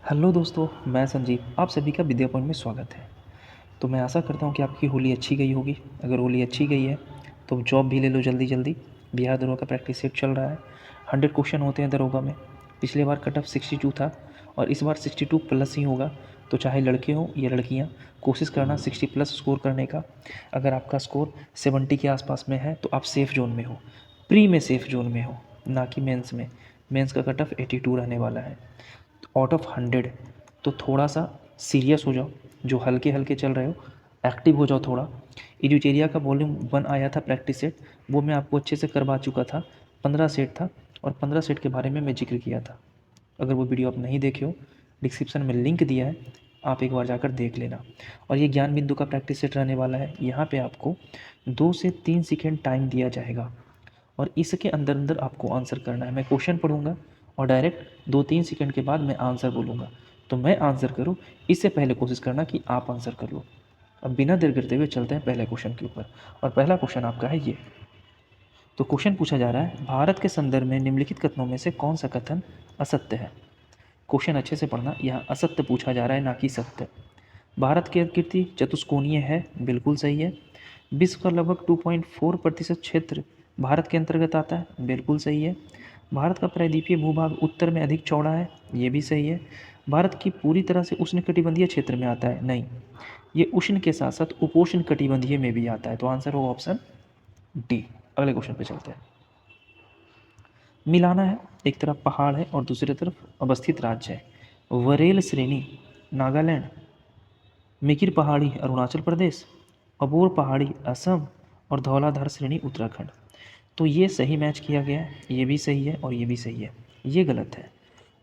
Hello दोस्तों, मैं संजीव। आप सभी का विद्या पॉइंट में स्वागत है। तो मैं आशा करता हूँ कि आपकी होली अच्छी गई होगी। अगर होली अच्छी गई है तो जॉब भी ले लो जल्दी जल्दी। बिहार दरोगा का प्रैक्टिस सेट चल रहा है। 100 क्वेश्चन होते हैं दरोगा में। पिछले बार कट ऑफ 62 था और इस बार 62 प्लस ही होगा। तो चाहे लड़के हों या लड़कियाँ, कोशिश करना 60 प्लस स्कोर करने का। अगर आपका स्कोर 70 के आसपास में है तो आप सेफ़ जोन में हो, प्री में सेफ़ जोन में हो, ना कि मेंस में। मेंस का कट ऑफ 82 रहने वाला है। आउट ऑफ 100 तो थोड़ा सा सीरियस हो जाओ। जो हल्के हल्के चल रहे हो एक्टिव हो जाओ थोड़ा। इड्यूटेरिया का वॉल्यूम 1 आया था प्रैक्टिस सेट, वो मैं आपको अच्छे से करवा चुका था। 15 सेट था और 15 सेट के बारे में मैं जिक्र किया था। अगर वो वीडियो आप नहीं देखे हो, डिस्क्रिप्शन में लिंक दिया है, आप एक बार जाकर देख लेना। और ये ज्ञान बिंदु का प्रैक्टिस सेट रहने वाला है। यहाँ पे आपको 2 से 3 सेकेंड टाइम दिया जाएगा और इसके अंदर अंदर आपको आंसर करना है। मैं क्वेश्चन पढ़ूंगा और डायरेक्ट 2-3 सेकंड के बाद मैं आंसर बोलूँगा। तो मैं आंसर करूँ इससे पहले कोशिश करना कि आप आंसर कर लो। अब बिना देर करते हुए चलते हैं पहले क्वेश्चन के ऊपर। और पहला क्वेश्चन आपका है ये। तो क्वेश्चन पूछा जा रहा है, भारत के संदर्भ में निम्नलिखित कथनों में से कौन सा कथन असत्य है। क्वेश्चन अच्छे से पढ़ना, यह असत्य पूछा जा रहा है, ना कि सत्य। भारत की कीर्ति चतुष्कोणीय है, बिल्कुल सही है। विश्व का लगभग 2.4% क्षेत्र भारत के अंतर्गत आता है, बिल्कुल सही है। भारत का प्रायद्वीपीय भूभाग उत्तर में अधिक चौड़ा है, ये भी सही है। भारत की पूरी तरह से उष्णकटिबंधीय क्षेत्र में आता है, नहीं, ये उष्ण के साथ साथ उपोष्ण कटिबंधीय में भी आता है। तो आंसर होगा ऑप्शन डी। अगले क्वेश्चन पे चलते हैं। मिलाना है, एक तरफ पहाड़ है और दूसरी तरफ अवस्थित राज्य है। वरेल श्रेणी नागालैंड, मिकिर पहाड़ी अरुणाचल प्रदेश, अबोर पहाड़ी असम और धौलाधार श्रेणी उत्तराखंड। तो ये सही मैच किया गया है, ये भी सही है और ये भी सही है। ये गलत है।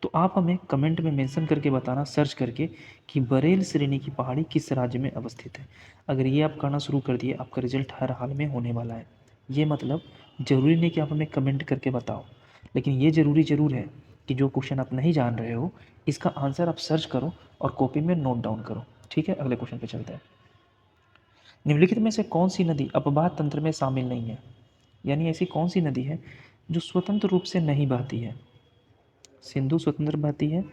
तो आप हमें कमेंट में मेंशन करके बताना, सर्च करके, कि बरेल श्रेणी की पहाड़ी किस राज्य में अवस्थित है। अगर ये आप करना शुरू कर दिए, आपका रिजल्ट हर हाल में होने वाला है। ये मतलब ज़रूरी नहीं कि आप हमें कमेंट करके बताओ, लेकिन ये ज़रूरी ज़रूर है कि जो क्वेश्चन आप नहीं जान रहे हो इसका आंसर आप सर्च करो और कॉपी में नोट डाउन करो। ठीक है, अगले क्वेश्चन पे चलते हैं। निम्नलिखित में से कौन सी नदी अपवाह तंत्र में शामिल नहीं है। यानी ऐसी कौन सी नदी है जो स्वतंत्र रूप से नहीं बहती है। सिंधु स्वतंत्र बहती है,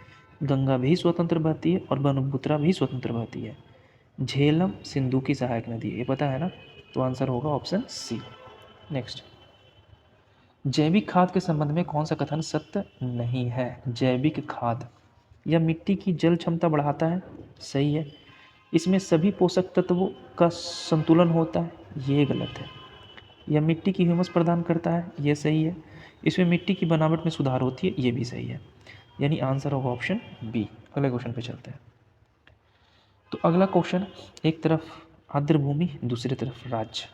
गंगा भी स्वतंत्र बहती है और ब्रह्मपुत्रा भी स्वतंत्र बहती है। झेलम सिंधु की सहायक नदी है, ये पता है ना। तो आंसर होगा ऑप्शन सी। नेक्स्ट, जैविक खाद के संबंध में कौन सा कथन सत्य नहीं है। जैविक खाद यह मिट्टी की जल क्षमता बढ़ाता है, सही है। इसमें सभी पोषक तत्वों का संतुलन होता है, ये गलत है। यह मिट्टी की ह्यूमस प्रदान करता है, ये सही है। इसमें मिट्टी की बनावट में सुधार होती है, ये भी सही है। यानी आंसर होगा ऑप्शन बी। अगले क्वेश्चन पे चलते हैं। तो अगला क्वेश्चन, एक तरफ आर्द्र भूमि दूसरी तरफ राज्य।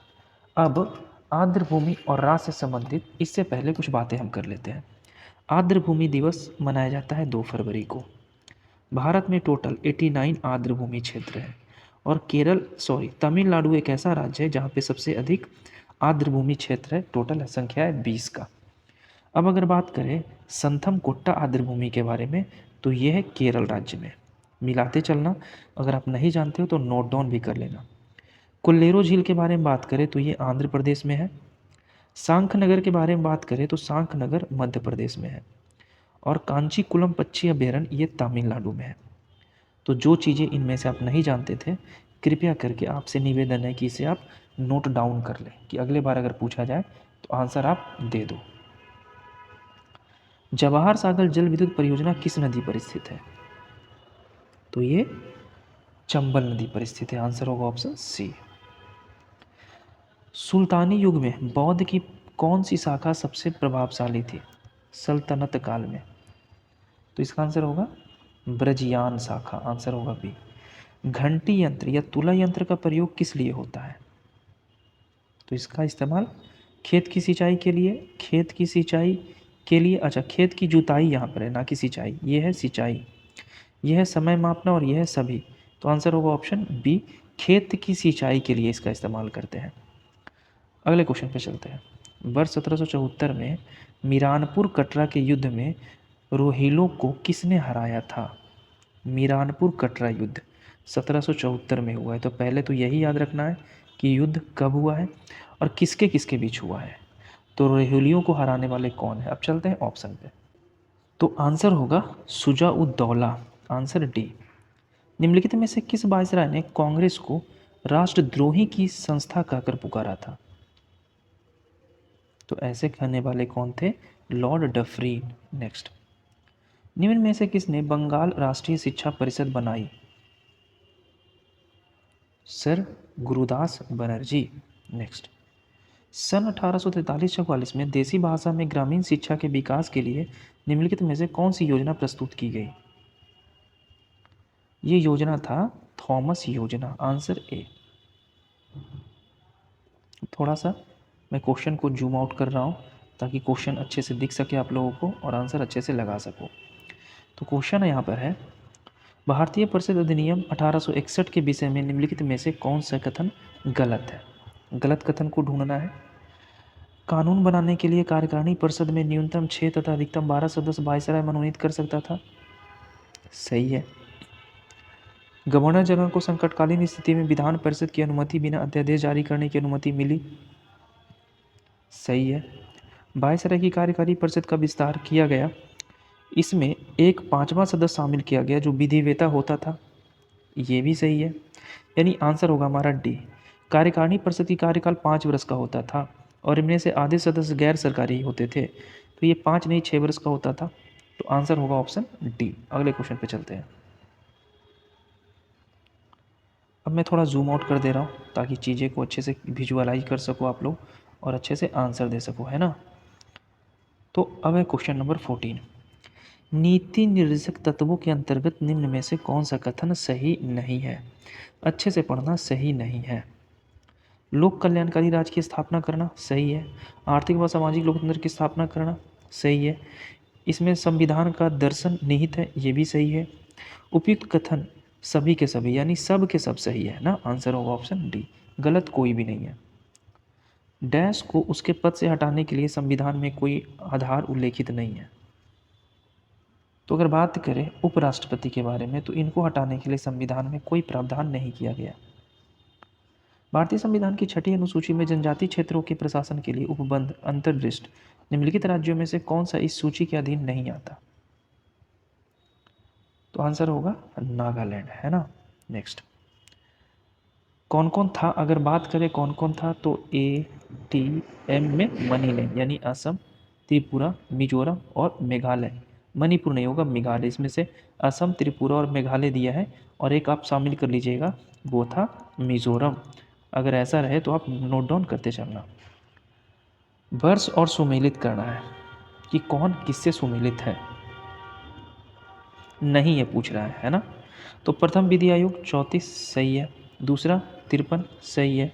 अब आर्द्र भूमि और राज्य से संबंधित इससे पहले कुछ बातें हम कर लेते हैं। आर्द्र भूमि दिवस मनाया जाता है 2 फरवरी को। भारत में टोटल 89 आर्द्र भूमि क्षेत्र है और तमिलनाडु एक ऐसा राज्य है जहाँ पे सबसे अधिक आर्द्र भूमि क्षेत्र है। टोटल संख्या है 20 का। अब अगर बात करें संथम कोट्टा आर्द्र भूमि के बारे में, तो ये है केरल राज्य में। मिलाते चलना, अगर आप नहीं जानते हो तो नोट डाउन भी कर लेना। कोल्लेरो झील के बारे में बात करें तो ये आंध्र प्रदेश में है। सांख नगर के बारे में बात करें तो सांख नगर मध्य प्रदेश में है। और कांचीकुलम पक्षी अभ्यारण्य ये तमिलनाडु में है। तो जो चीज़ें इनमें से आप नहीं जानते थे, कृपया करके आपसे निवेदन है कि इसे आप नोट डाउन कर लें, कि अगले बार अगर पूछा जाए तो आंसर आप दे दो। जवाहर सागर जल विद्युत परियोजना किस नदी पर स्थित है। तो ये चंबल नदी पर स्थित है। आंसर होगा ऑप्शन सी। सुल्तानी युग में बौद्ध की कौन सी शाखा सबसे प्रभावशाली थी सल्तनत काल में। तो इसका आंसर होगा ब्रजयान शाखा। आंसर होगा बी। घंटी यंत्र या तुला यंत्र का प्रयोग किस लिए होता है। तो इसका इस्तेमाल खेत की सिंचाई के लिए, खेत की सिंचाई के लिए, अच्छा खेत की जुताई यहाँ पर है, ना कि सिंचाई। ये है सिंचाई, यह है समय मापना और यह है सभी। तो आंसर होगा ऑप्शन बी, खेत की सिंचाई के लिए इसका इस्तेमाल करते हैं। अगले क्वेश्चन पे चलते हैं। वर्ष 1774 में मीरानपुर कटरा के युद्ध में रोहिलों को किसने हराया था। मीरानपुर कटरा युद्ध 1774 में हुआ है। तो पहले तो यही याद रखना है कि युद्ध कब हुआ है और किसके किसके बीच हुआ है। तो रोहिलियों को हराने वाले कौन है। अब चलते हैं ऑप्शन पे। तो आंसर होगा शुजा-उद-दौला। Answer D. निम्नलिखित में से किस वायसराय ने कांग्रेस को राष्ट्रद्रोही की संस्था कहकर पुकारा था? तो ऐसे कहने वाले कौन थे? Lord Dufferin. नेक्स्ट, निम्न में से किसने बंगाल राष्ट्रीय शिक्षा परिषद बनाई? सर गुरुदास बनर्जी। नेक्स्ट, सन 1843-44 में देसी भाषा में ग्रामीण शिक्षा के विकास के लिए निम्नलिखित में से कौन सी योजना प्रस्तुत की गई? ये योजना था थॉमस योजना। Answer A. थोड़ा सा मैं क्वेश्चन को जूम आउट कर रहा हूँ ताकि क्वेश्चन अच्छे से दिख सके आप लोगों को और आंसर अच्छे से लगा सको। तो क्वेश्चन यहाँ पर है, भारतीय परिषद अधिनियम 1861 के विषय में निम्नलिखित में से कौन सा कथन गलत है? गलत कथन को ढूंढना है। कानून बनाने के लिए कार्यकारिणी परिषद में न्यूनतम 6 तथा अधिकतम 12 सदस्य वायसराय मनोनीत कर सकता था। सही है। गवर्नर जनरल को संकटकालीन स्थिति में विधान परिषद की अनुमति बिना अध्यादेश जारी करने की अनुमति मिली। सही है। वायसराय की कार्यकारी परिषद का विस्तार किया गया, इसमें एक 5वां सदस्य शामिल किया गया जो विधिवेता होता था। ये भी सही है। यानी आंसर होगा हमारा डी। कार्यकारिणी परिषद की कार्यकाल 5 वर्ष का होता था और इनमें से आधे सदस्य गैर सरकारी होते थे, तो ये 5 नहीं 6 वर्ष का होता था। तो आंसर होगा ऑप्शन डी। अगले क्वेश्चन पे चलते हैं। अब मैं थोड़ा जूम आउट कर दे रहा हूँ ताकि चीज़ें को अच्छे से विजुअलाइज कर सको आप लोग और अच्छे से आंसर दे सको, है ना। तो अब है क्वेश्चन नंबर 14। नीति निर्देशक तत्वों के अंतर्गत निम्न में से कौन सा कथन सही नहीं है? अच्छे से पढ़ना, सही नहीं है। लोक कल्याणकारी राज्य की स्थापना करना, सही है। आर्थिक व सामाजिक लोकतंत्र की स्थापना करना, सही है। इसमें संविधान का दर्शन निहित है, ये भी सही है। उपयुक्त कथन सभी के सभी यानी सब के सब सही है ना। आंसर होगा ऑप्शन डी। गलत कोई भी नहीं है। डैश को उसके पद से हटाने के लिए संविधान में कोई आधार उल्लेखित नहीं है। तो अगर बात करें उपराष्ट्रपति के बारे में तो इनको हटाने के लिए संविधान में कोई प्रावधान नहीं किया गया। भारतीय संविधान की 6ठी अनुसूची में जनजातीय क्षेत्रों के प्रशासन के लिए उपबंध अंतर्दृष्ट निम्नलिखित राज्यों में से कौन सा इस सूची के अधीन नहीं आता? तो आंसर होगा नागालैंड, है ना। नेक्स्ट, कौन कौन था? अगर बात करें कौन कौन था तो ATM में मणिलैंड यानी असम, त्रिपुरा, मिजोरम और मेघालय। मणिपुर नहीं होगा, मेघालय। इसमें से असम, त्रिपुरा और मेघालय दिया है और एक आप शामिल कर लीजिएगा, वो था मिजोरम। अगर ऐसा रहे तो आप नोट डाउन करते चलना। वर्ष और सुमेलित करना है कि कौन किससे सुमेलित है, नहीं ये पूछ रहा है ना। तो प्रथम विधि आयोग 34 सही है, दूसरा 53 सही है,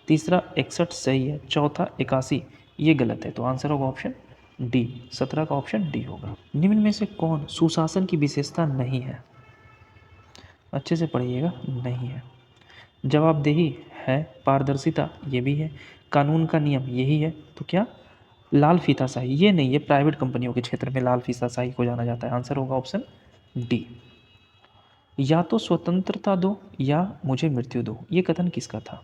तीसरा 61 सही है, चौथा 81 ये गलत है। तो आंसर होगा ऑप्शन डी। 17 का ऑप्शन डी होगा। निम्न में से कौन सुशासन की विशेषता नहीं है? अच्छे से पढ़िएगा, नहीं है। जवाबदेही है, पारदर्शिता ये भी है, कानून का नियम यही है, तो क्या लाल फीताशाही ये नहीं है। प्राइवेट कंपनियों के क्षेत्र में लाल फीताशाही को जाना जाता है। आंसर होगा ऑप्शन डी। या तो स्वतंत्रता दो या मुझे मृत्यु दो, ये कथन किसका था?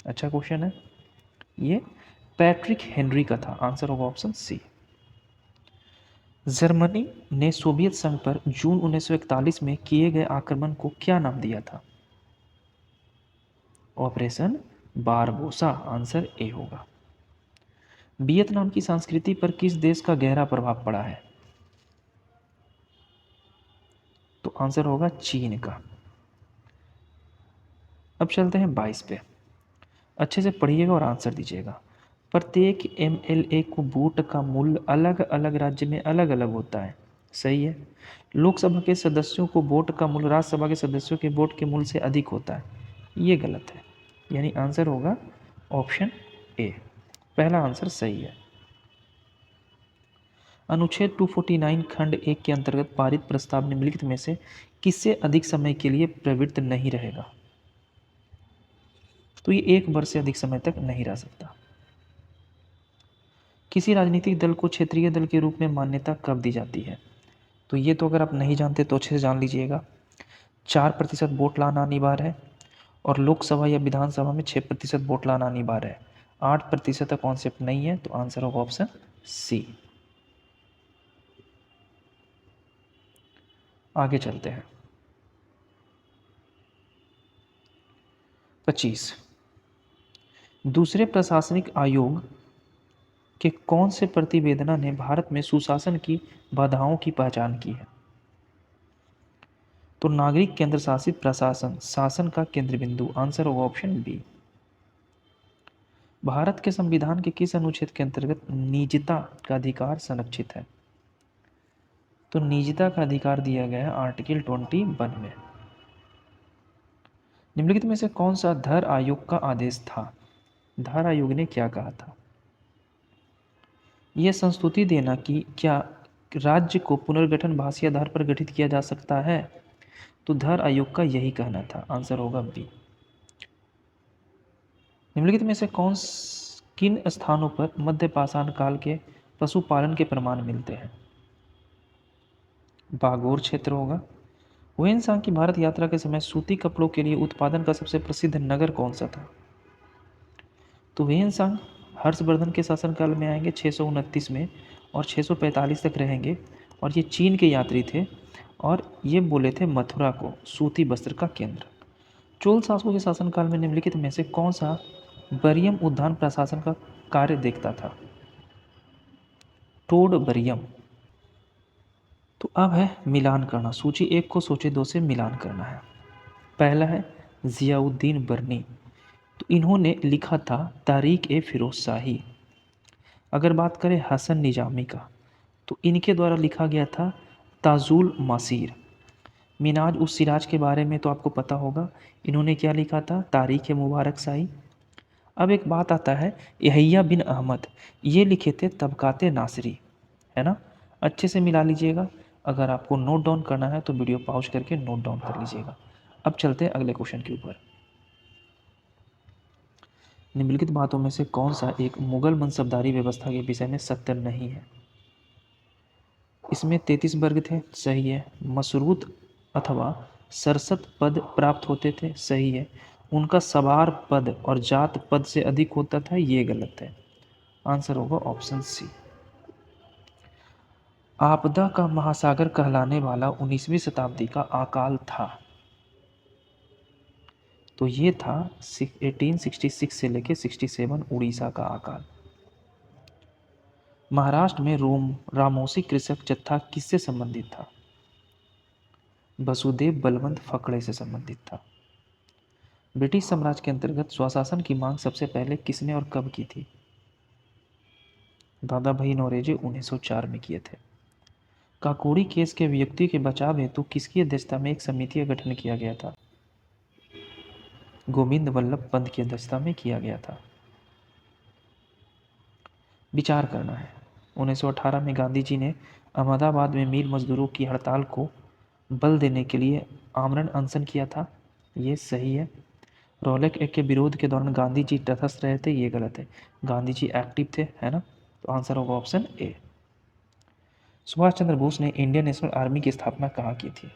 अच्छा क्वेश्चन है। ये पैट्रिक हेनरी का था। आंसर होगा ऑप्शन सी। जर्मनी ने सोवियत संघ पर जून 1941 में किए गए आक्रमण को क्या नाम दिया था? Operation Barbosa. आंसर ए होगा। वियतनाम की संस्कृति पर किस देश का गहरा प्रभाव पड़ा है? तो आंसर होगा चीन का। अब चलते हैं 22 पे। अच्छे से पढ़िएगा और आंसर दीजिएगा। प्रत्येक MLA को वोट का मूल्य अलग अलग राज्य में अलग अलग होता है, सही है। लोकसभा के सदस्यों को वोट का मूल्य राज्यसभा के सदस्यों के वोट के मूल्य से अधिक होता है, ये गलत है। यानी आंसर होगा ऑप्शन ए। पहला आंसर सही है। अनुच्छेद 249 खंड 1 के अंतर्गत पारित प्रस्ताव निम्नलिखित में से किससे अधिक समय के लिए प्रवृत्त नहीं रहेगा? तो ये 1 वर्ष से अधिक समय तक नहीं रह सकता। किसी राजनीतिक दल को क्षेत्रीय दल के रूप में मान्यता कब दी जाती है? तो ये तो अगर आप नहीं जानते तो अच्छे से जान लीजिएगा। 4% वोट लाना अनिवार्य है और लोकसभा या विधानसभा में 6% वोट लाना अनिवार्य है। 8% का कॉन्सेप्ट नहीं है, तो आंसर होगा ऑप्शन सी। आगे चलते हैं। 25। दूसरे प्रशासनिक आयोग के कौन से प्रतिवेदना ने भारत में सुशासन की बाधाओं की पहचान की है? तो नागरिक केंद्र शासित प्रशासन, शासन का केंद्र बिंदु। आंसर होगा ऑप्शन बी। भारत के संविधान के किस अनुच्छेद के अंतर्गत निजता का अधिकार संरक्षित है? तो निजता का अधिकार दिया गया है आर्टिकल 21 में। निम्नलिखित में से कौन सा धर आयोग का आदेश था? धर आयोग ने क्या कहा था? यह संस्तुति देना कि क्या राज्य को पुनर्गठन भाषी आधार पर गठित किया जा सकता है, तो धर आयोग का यही कहना था। आंसर होगा बी। निम्नलिखित में से किन स्थानों पर मध्य पाषाण काल के पशुपालन के प्रमाण मिलते हैं? बागोर क्षेत्र होगा। हुएनसांग की भारत यात्रा के समय सूती कपड़ों के लिए उत्पादन का सबसे प्रसिद्ध नगर कौन सा था? तो हुएनसांग हर्षवर्धन के शासनकाल में आएंगे 629 में और 645 तक रहेंगे, और ये चीन के यात्री थे और ये बोले थे मथुरा को सूती वस्त्र का केंद्र। चोल शासकों के शासनकाल में निम्नलिखित में से कौन सा बरियम उद्यान प्रशासन का कार्य देखता था? टोड बरियम। तो अब है मिलान करना। सूची 1 को सूची 2 से मिलान करना है। पहला है जियाउद्दीन बर्नी, तो इन्होंने लिखा था तारीख ए फिरोज शाही। अगर बात करें हसन निजामी का, तो इनके द्वारा लिखा गया था ताजुल मासीर। मिनाज उस सिराज के बारे में तो आपको पता होगा, इन्होंने क्या लिखा था? तारीख ए मुबारक शाही। अब एक बात आता है, यहिया बिन अहमद, ये लिखे थे तबकाते नासरी, है ना। अच्छे से मिला लीजिएगा। अगर आपको नोट डाउन करना है तो वीडियो पॉज करके नोट डाउन कर लीजिएगा। अब चलते हैं अगले क्वेश्चन के ऊपर। निम्नलिखित बातों में से कौन सा एक मुगल मनसबदारी व्यवस्था के विषय में सत्य नहीं है? इसमें 33 वर्ग थे, सही है। मशरूत अथवा सरसत पद प्राप्त होते थे, सही है। उनका सवार पद और जात पद से अधिक होता था, ये गलत है। आंसर होगा ऑप्शन सी। आपदा का महासागर कहलाने वाला 19वीं शताब्दी का अकाल था, तो ये था 1866 से लेकर 67 उड़ीसा का अकाल। महाराष्ट्र में रामोसी कृषक जत्था किससे संबंधित था? वसुदेव बलवंत फकड़े से संबंधित था। ब्रिटिश साम्राज्य के अंतर्गत स्वशासन की मांग सबसे पहले किसने और कब की थी? दादा भाई नौरोजी 1904 में किए थे। काकोरी केस के व्यक्ति के बचाव हेतु किसकी अध्यक्षता में एक समिति का गठन किया गया था? गोविंद वल्लभ पंत की अध्यक्षता में किया गया था। विचार करना है। 1918 में गांधी जी ने अहमदाबाद में मिल मजदूरों की हड़ताल को बल देने के लिए आमरण अनशन किया था, ये सही है। रॉलेक एक्ट के विरोध के दौरान गांधी जी तटस्थ रहे थे, ये गलत है। गांधी जी एक्टिव थे, है ना। तो आंसर होगा ऑप्शन ए। सुभाष चंद्र बोस ने इंडियन नेशनल आर्मी की स्थापना कहाँ की थी?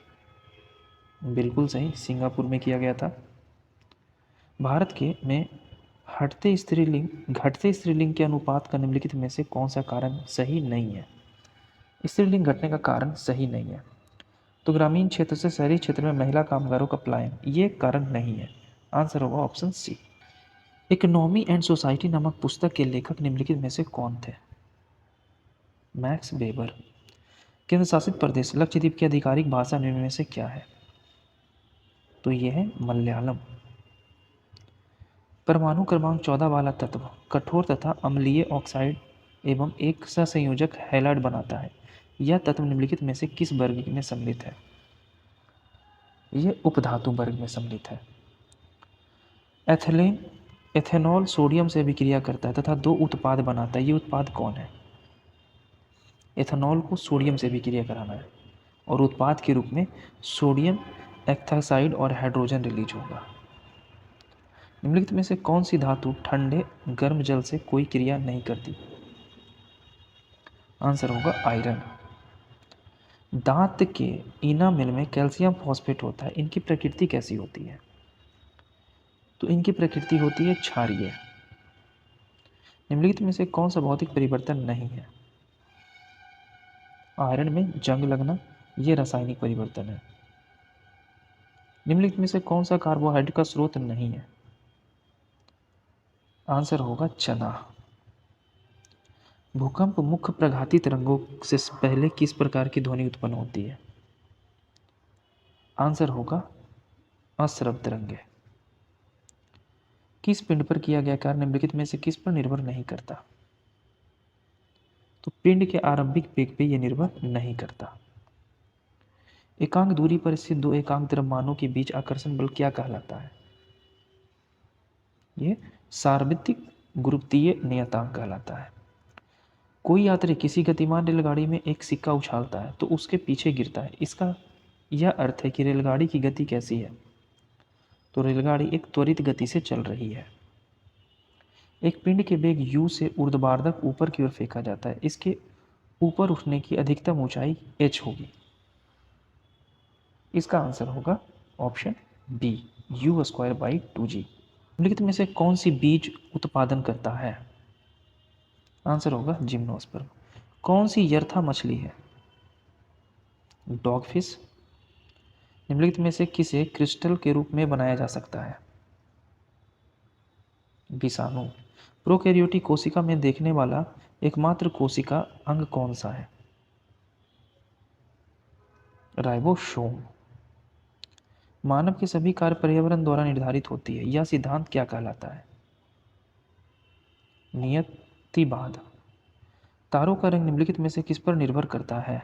बिल्कुल सही, सिंगापुर में किया गया था। भारत के में घटते स्त्रीलिंग के अनुपात का निम्नलिखित में से कौन सा कारण सही नहीं है? स्त्रीलिंग घटने का कारण सही नहीं है। तो ग्रामीण क्षेत्र से शहरी क्षेत्र में महिला कामगारों का पलायन, ये कारण नहीं है। आंसर होगा option C. Economy and Society नामक पुस्तक के लेखक निम्नलिखित में से कौन थे? Max Weber. केंद्र शासित प्रदेश लक्षद्वीप की आधिकारिक भाषा निम्न में से क्या है? तो यह है मलयालम। परमाणु क्रमांक 14 वाला तत्व कठोर तथा अम्लीय ऑक्साइड एवं एक सहसंयोजक हैलाइड बनाता है। यह तत्व निम्नलिखित में से किस वर्ग में सम्मिलित है? यह उपधातु वर्ग में सम्मिलित है। एथेनॉल सोडियम से अभिक्रिया करता है तथा दो उत्पाद बनाता है, ये उत्पाद कौन है? एथेनॉल को सोडियम से अभिक्रिया कराना है और उत्पाद के रूप में सोडियम एथाक्साइड और हाइड्रोजन रिलीज होगा। निम्नलिखित में से कौन सी धातु ठंडे गर्म जल से कोई क्रिया नहीं करती? आंसर होगा आयरन। दांत के इनामेल में कैल्शियम फॉस्फेट होता है, इनकी प्रकृति कैसी होती है? तो इनकी प्रकृति होती है क्षारीय। निम्नलिखित में से कौन सा भौतिक परिवर्तन नहीं है? आयरन में जंग लगना, यह रासायनिक परिवर्तन है। निम्नलिखित में से कौन सा कार्बोहाइड्रेट का स्रोत नहीं है? आंसर होगा चना। भूकंप मुख्य प्रघाती तरंगों से पहले किस प्रकार की ध्वनि उत्पन्न होती है? आंसर होगा अश्रव्य तरंगे। किस पिंड पर किया गया कार्य निम्नलिखित में से किस पर निर्भर नहीं करता? तो पिंड के आरंभिक वेग पे यह निर्भर नहीं करता। एकांक दूरी पर स्थित दो एकांक द्रव्यमानों के बीच आकर्षण बल क्या कहलाता है? ये सार्वत्रिक गुरुत्वीय नियतांक कहलाता है। कोई यात्री किसी गतिमान रेलगाड़ी में एक सिक्का उछालता है तो उसके पीछे गिरता है, इसका यह अर्थ है कि रेलगाड़ी की गति कैसी है? तो रेलगाड़ी एक त्वरित गति से चल रही है। एक पिंड के वेग u से ऊर्ध्वाधर ऊपर की ओर फेंका जाता है, इसके ऊपर उठने की अधिकतम ऊंचाई h होगी। इसका आंसर होगा ऑप्शन बी, u²/2g। निम्नलिखित में से कौन सी बीज उत्पादन करता है? आंसर होगा जिम्नोस्पर्म। कौन सी यर्था मछली है? डॉगफिश। निम्नलिखित में से किसे क्रिस्टल के रूप में बनाया जा सकता है? विषाणु। प्रोकैरियोटिक कोशिका में देखने वाला एकमात्र कोशिका अंग कौन सा है? राइबोसोम। मानव के सभी कार्य पर्यावरण द्वारा निर्धारित होती है, यह सिद्धांत क्या कहलाता है? नियतिवाद। तारों का रंग निम्नलिखित में से किस पर निर्भर करता है?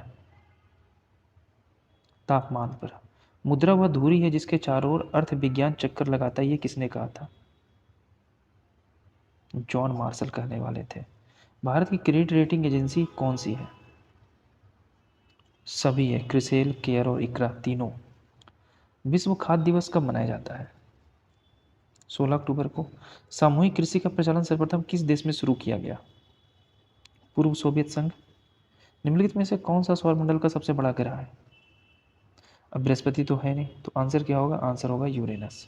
तापमान पर। मुद्रा वह धुरी है जिसके चारों ओर अर्थ विज्ञान चक्कर लगाता है, ये किसने कहा था? जॉन मार्शल कहने वाले थे। भारत की क्रेडिट रेटिंग एजेंसी कौन सी है? सभी है, क्रिसेल, केयर और इक्रा तीनों। विश्व खाद्य दिवस कब मनाया जाता है? 16 अक्टूबर को। सामूहिक कृषि का प्रचलन सर्वप्रथम किस देश में शुरू किया गया? पूर्व सोवियत संघ। निम्नलिखित में से कौन सा सौरमंडल का सबसे बड़ा ग्रह है? अब बृहस्पति तो है नहीं, तो आंसर क्या होगा? आंसर होगा यूरेनस।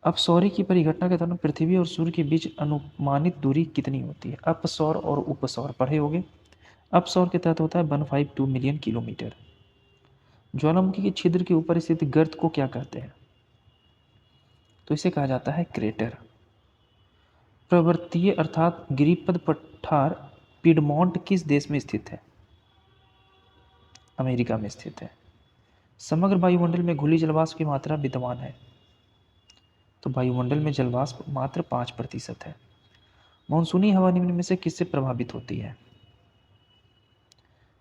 अपसौर की परिघटना के दौरान पृथ्वी और सूर्य के बीच अनुमानित दूरी कितनी होती है? अपसौर और उपसौर पढ़े होंगे। अपसौर के तहत होता है 152 मिलियन किलोमीटर। ज्वालामुखी के छिद्र के ऊपर स्थित गर्त को क्या कहते हैं? तो इसे कहा जाता है क्रेटर। पर्वतीय अर्थात गिरिपद पठार पिडमोंट किस देश में स्थित है? अमेरिका में स्थित है। समग्र वायुमंडल में घुली जलवाष्प की मात्रा विद्यमान है? तो वायुमंडल में जलवाष्प मात्र 5% है। मानसूनी हवा निम्न में से किससे प्रभावित होती है?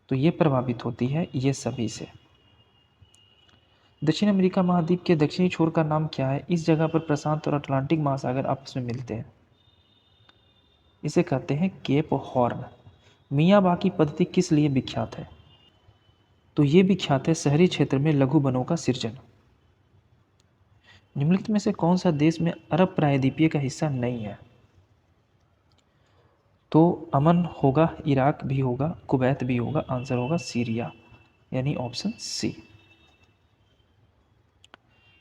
तो ये प्रभावित होती है ये सभी से। दक्षिण अमेरिका महाद्वीप के दक्षिणी छोर का नाम क्या है? इस जगह पर प्रशांत और अटलांटिक महासागर आपस में मिलते हैं, इसे कहते हैं केप हॉर्न। मियावाकी पद्धति किस लिए विख्यात है? तो ये विख्यात है शहरी क्षेत्र में लघु वनों का सृजन। निम्नलिखित में से कौन सा देश में अरब प्रायद्वीपीय का हिस्सा नहीं है? तो अमन होगा, इराक भी होगा, कुवैत भी होगा, आंसर होगा सीरिया, यानी ऑप्शन सी।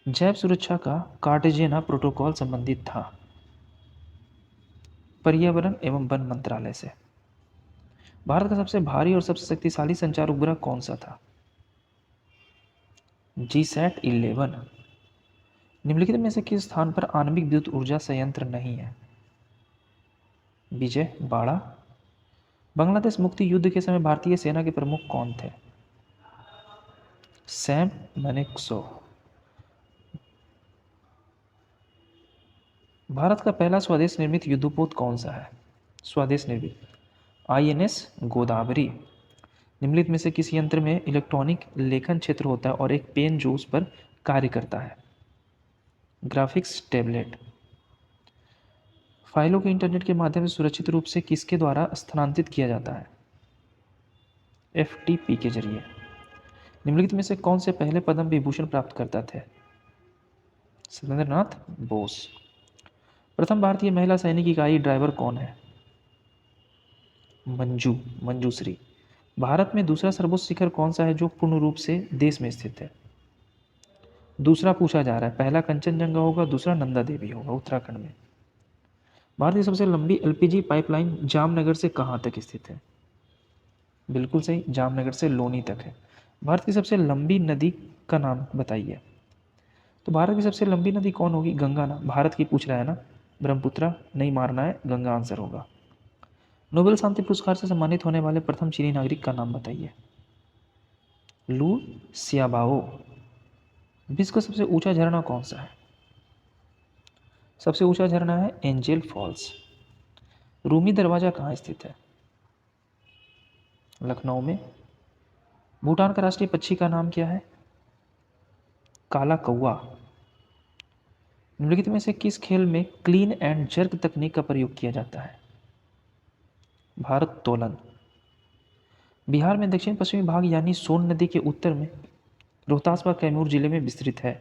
जैव सुरक्षा का कार्टेजेना प्रोटोकॉल संबंधित था पर्यावरण एवं वन मंत्रालय से। भारत का सबसे भारी और सबसे शक्तिशाली संचार उपग्रह कौन सा था? GSAT-11। निम्नलिखित में से किस स्थान पर आणविक विद्युत ऊर्जा संयंत्र नहीं है? विजयवाड़ा। बांग्लादेश मुक्ति युद्ध के समय भारतीय सेना के प्रमुख कौन थे? सैम मैनेक्सो। भारत का पहला स्वदेश निर्मित युद्धपोत कौन सा है? स्वदेश निर्मित INS गोदावरी। निम्नलिखित में से किस यंत्र में इलेक्ट्रॉनिक लेखन क्षेत्र होता है और एक पेन जो उस पर कार्य करता है? Graphics tablet. फाइलों को इंटरनेट के माध्यम से सुरक्षित रूप से किसके द्वारा स्थानांतरित किया जाता है? FTP के जरिए। निम्नलिखित में से कौन से पहले पद्म विभूषण प्राप्त करता थे? सत्येंद्रनाथ बोस। प्रथम भारतीय महिला सैनिक इकाई ड्राइवर कौन है? मंजूश्री। भारत में दूसरा सर्वोच्च शिखर कौन सा है जो पूर्ण रूप से देश में स्थित है? दूसरा पूछा जा रहा है, पहला कंचनजंगा होगा, दूसरा नंदा देवी होगा उत्तराखंड में। भारत की सबसे लंबी LPG पाइपलाइन जामनगर से कहाँ तक स्थित है? बिल्कुल सही, जामनगर से लोनी तक है। भारत की सबसे लंबी नदी का नाम बताइए। तो भारत की सबसे लंबी नदी कौन होगी? गंगा ना, भारत की पूछ रहा है ना, ब्रह्मपुत्रा, नहीं मारना है, गंगा आंसर होगा। नोबेल शांति पुरस्कार से सम्मानित होने वाले प्रथम चीनी नागरिक का नाम बताइए। लू सियाबाओ। विश्व का सबसे ऊंचा झरना कौन सा है? सबसे ऊंचा झरना है एंजल फॉल्स। रूमी दरवाजा कहाँ स्थित है? लखनऊ में। भूटान का राष्ट्रीय पक्षी का नाम क्या है? काला कौवा। निम्नलिखित में से किस खेल में क्लीन एंड जर्क तकनीक का प्रयोग किया जाता है? भारोत्तोलन। बिहार में दक्षिण पश्चिमी भाग यानी सोन नदी के उत्तर में रोहतास व कैमूर जिले में विस्तृत है।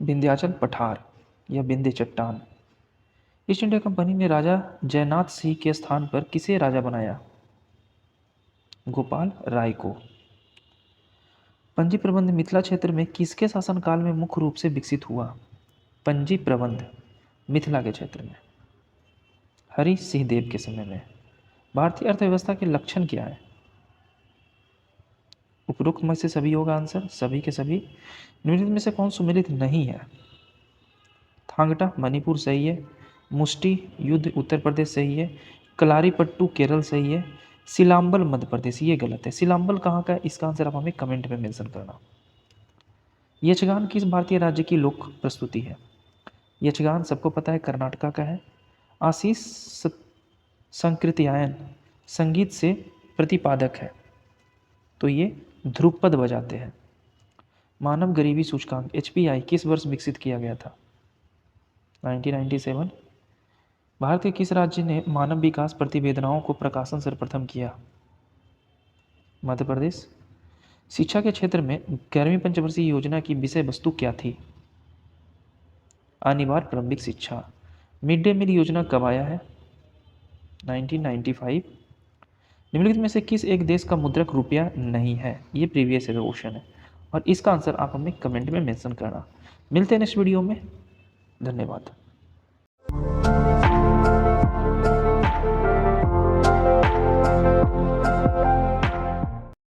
विंध्याचल पठार या विंध्य चट्टान। ईस्ट इंडिया कंपनी ने राजा जयनाथ सिंह के स्थान पर किसे राजा बनाया? गोपाल राय को। पंजी प्रबंध मिथिला क्षेत्र में किसके शासनकाल में मुख्य रूप से विकसित हुआ? पंजी प्रबंध मिथिला के क्षेत्र में हरि सिंह देव के समय में। भारतीय अर्थव्यवस्था के लक्षण क्या है? उपरोक्त में से सभी होगा आंसर, सभी के सभी। निम्नलिखित में से कौन सुमेलित नहीं है? थांगटा मणिपुर सही है, मुष्टि युद्ध उत्तर प्रदेश सही है, कलारीपट्टू केरल सही है, सिलाम्बल मध्य प्रदेश ये गलत है। सिलाम्बल कहाँ का है? इसका आंसर आप हमें कमेंट में मेंशन करना। यक्षगान किस भारतीय राज्य की लोक प्रस्तुति है? यक्षगान सबको पता है कर्नाटका का है। आशीष संकृत्यायन संगीत से प्रतिपादक है, तो ये ध्रुपद बजाते हैं। मानव गरीबी सूचकांक HPI किस वर्ष विकसित किया गया था? 1997। भारत के किस राज्य ने मानव विकास प्रतिवेदनाओं को प्रकाशन सर्वप्रथम किया? मध्य प्रदेश। शिक्षा के क्षेत्र में 11वीं पंचवर्षीय योजना की विषय वस्तु क्या थी? अनिवार्य प्रारंभिक शिक्षा। मिड डे मील योजना कब आया है? 1995। निम्नलिखित में से किस एक देश का मुद्रक रुपया नहीं है? ये प्रीवियस ईयर क्वेश्चन है और इसका आंसर आप हमें कमेंट में मेंशन करना। मिलते हैं नेक्स्ट वीडियो में। धन्यवाद।